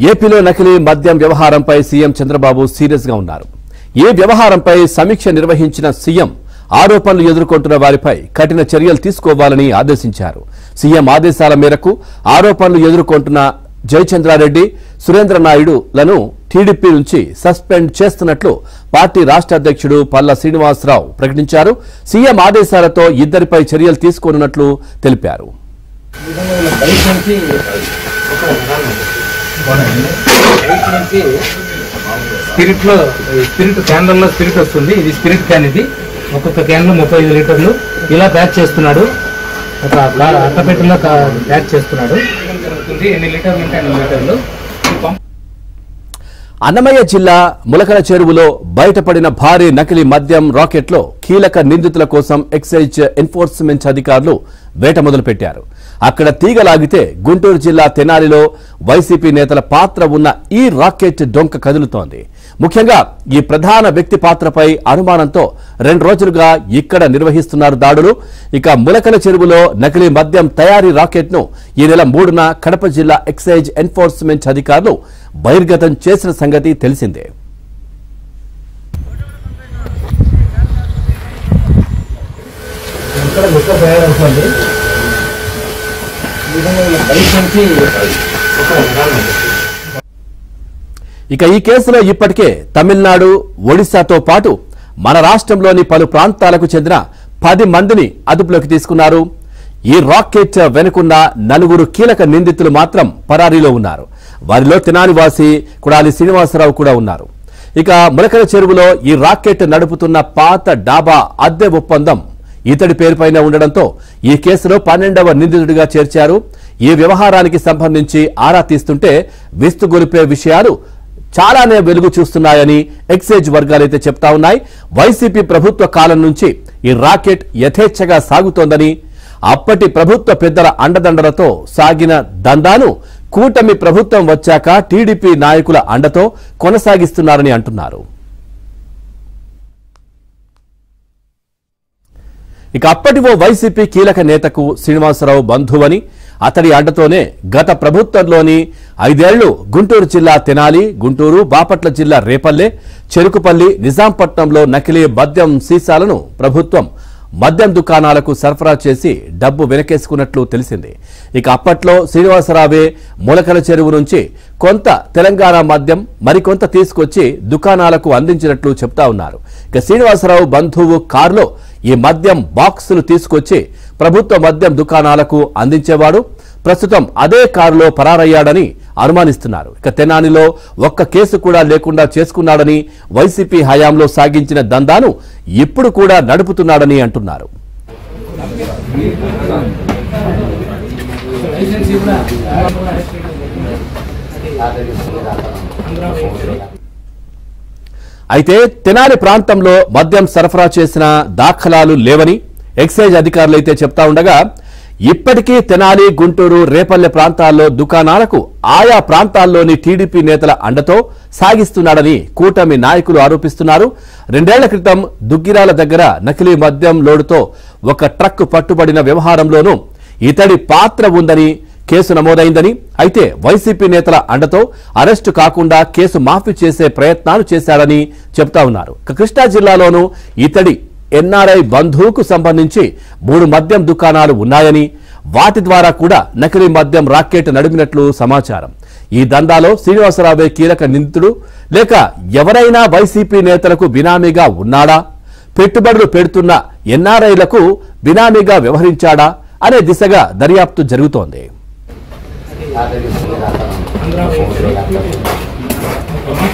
ఏపీలో నకిలీ మద్యం వ్యవహారంపై సీఎం చంద్రబాబు సీరియస్ గా ఉన్నారు. ఈ వ్యవహారంపై సమీక్ష నిర్వహించిన సీఎం ఆరోపణలు ఎదుర్కొంటున్న వారిపై కఠిన చర్యలు తీసుకోవాలని ఆదేశించారు. సీఎం ఆదేశాల మేరకు ఆరోపణలు ఎదుర్కొంటున్న జయచంద్రారెడ్డి, సురేంద్ర నాయుడులను టీడీపీ నుంచి సస్పెండ్ చేస్తున్నట్లు పార్టీ రాష్ట్ర అధ్యక్షుడు పల్లా శ్రీనివాసరావు ప్రకటించారు. సీఎం ఆదేశాలతో ఇద్దరిపై చర్యలు తీసుకోనున్నట్లు తెలిపారు. స్పిరిట్ క్యాన్లలో స్పిరిట్ వస్తుంది. ఇది స్పిరిట్ క్యాన్. ఇది ఒక్కొక్క క్యాన్ లో 35 లీటర్లు ఇలా ప్యాక్ చేస్తున్నాడు. ఒక అట్టపెట్టెలో ప్యాక్ చేస్తున్నాడు. ఎన్ని లీటర్లు ఉంటాయి? 2 లీటర్లు. అన్నమయ్య జిల్లా ములకల చెరువులో బయటపడిన భారీ నకిలీ మద్యం రాకెట్లో కీలక నిందితుల కోసం ఎక్సైజ్ ఎన్ఫోర్స్మెంట్ అధికారులు వేట మొదలుపెట్టారు. అక్కడ తీగలాగితే గుంటూరు జిల్లా తెనాలిలో వైసీపీ నేతల పాత్ర ఉన్న ఈ రాకెట్ డొంక కదులుతోంది. ముఖ్యంగా ఈ ప్రధాన వ్యక్తి పాత్రపై అనుమానంతో 2 రోజులుగా ఇక్కడ నిర్వహిస్తున్నారు దాడులు. ఇక ములకల చెరువులో నకిలీ మద్యం తయారీ రాకెట్ ను ఈ నెల 3న కడప జిల్లా ఎక్సైజ్ ఎన్ఫోర్స్మెంట్ అధికారులు బహిర్గతం చేసిన సంగతి తెలిసిందే. ఇక ఈ కేసులో ఇప్పటికే తమిళనాడు, ఒడిశాతో పాటు మన రాష్ట్రంలోని పలు ప్రాంతాలకు చెందిన 10 మందిని అదుపులోకి తీసుకున్నారు. ఈ రాకెట్ వెనుకున్న 4 కీలక నిందితులు మాత్రం పరారీలో ఉన్నారు. వారిలో తెనాలివాసి కొడాలి శ్రీనివాసరావు కూడా ఉన్నారు. ఇక ములకల చెరువులో ఈ రాకెట్ నడుపుతున్న పాత డాబా అద్దె ఒప్పందం ఇతడి పేరుపైన ఉండడంతో ఈ కేసులో 12వ నిందితుడిగా చేర్చారు. ఈ వ్యవహారానికి సంబంధించి ఆరా తీస్తుంటే విస్తుగొలిపే విషయాలు చాలానే వెలుగు చూస్తున్నాయని ఎక్సైజ్ వర్గాలైతే చెప్తా ఉన్నాయి. వైసీపీ ప్రభుత్వ కాలం నుంచి ఈ రాకెట్ యథేచ్ఛగా సాగుతోందని, అప్పటి ప్రభుత్వ పెద్దల అండదండలతో సాగిన దందాను కూటమి ప్రభుత్వం వచ్చాక టీడీపీ నాయకుల అండతో కొనసాగిస్తున్నారని అంటున్నారు. ఇక అప్పటి ఓ వైసీపీ కీలక నేతకు శ్రీనివాసరావు బంధువని, అతడి అండతోనే గత ప్రభుత్వంలోని 5 ఏళ్లు గుంటూరు జిల్లా తెనాలి, గుంటూరు, బాపట్ల జిల్లా రేపల్లె, చెరుకుపల్లి, నిజాంపట్నంలో నకిలీ మద్యం సీసాలను ప్రభుత్వం మద్యం దుకాణాలకు సరఫరా చేసి డబ్బు వెనకేసుకున్నట్లు తెలిసింది. ఇక అప్పట్లో శ్రీనివాసరావే ములకల చెరువు నుంచి కొంత తెలంగాణ మద్యం మరికొంత తీసుకొచ్చి దుకాణాలకు అందించినట్లు చెప్తా ఉన్నారు. ఇక శ్రీనివాసరావు బంధువు కారులో ఈ మద్యం బాక్సులు తీసుకొచ్చి ప్రభుత్వ మద్యం దుకాణాలకు అందించేవాడు. ప్రస్తుతం అదే కారులో పరారయ్యాడని అనుమానిస్తున్నారు. ఇక తెనాలిలో ఒక్క కేసు కూడా లేకుండా చేసుకున్నాడని, వైసీపీ హయాంలో సాగించిన దందాను ఇప్పుడు కూడా నడుపుతున్నాడని అంటున్నారు. అయితే తెనాలి ప్రాంతంలో మద్యం సరఫరా చేసిన దాఖలాలు లేవని ఎక్సైజ్ అధికారులైతే చెప్తా ఉండగా, ఇప్పటికీ తెనాలి, గుంటూరు, రేపల్లె ప్రాంతాల్లో దుకాణాలకు ఆయా ప్రాంతాల్లోని టీడీపీ నేతల అండతో సాగిస్తున్నాడని కూటమి నాయకులు ఆరోపిస్తున్నారు. 2 ఏళ్ల క్రితం దుగ్గిరాల దగ్గర నకిలీ మద్యం లోడుతో ఒక ట్రక్ పట్టుబడిన వ్యవహారంలోనూ ఇతడి పాత్ర ఉందని కేసు నమోదైందని, అయితే వైసీపీ నేతల అండతో అరెస్టు కాకుండా కేసు మాఫీ చేసే ప్రయత్నాలు చేశారని చెప్తా ఉన్నారు. కృష్ణా జిల్లాలోనూ ఇతడి ఎన్ఆర్ఐ బంధువుకు సంబంధించి 3 మద్యం దుకాణాలు ఉన్నాయని, వాటి ద్వారా కూడా నకిలీ మద్యం రాకెట్ నడిపినట్లు సమాచారం. ఈ దందాలో శ్రీనివాసరావే కీలక నిందితుడు, లేక ఎవరైనా వైసీపీ నేతలకు బినామీగా ఉన్నాడా, పెట్టుబడులు పెడుతున్న ఎన్ఆర్ఐలకు బినామీగా వ్యవహరించాడా అనే దిశగా దర్యాప్తు జరుగుతోంది.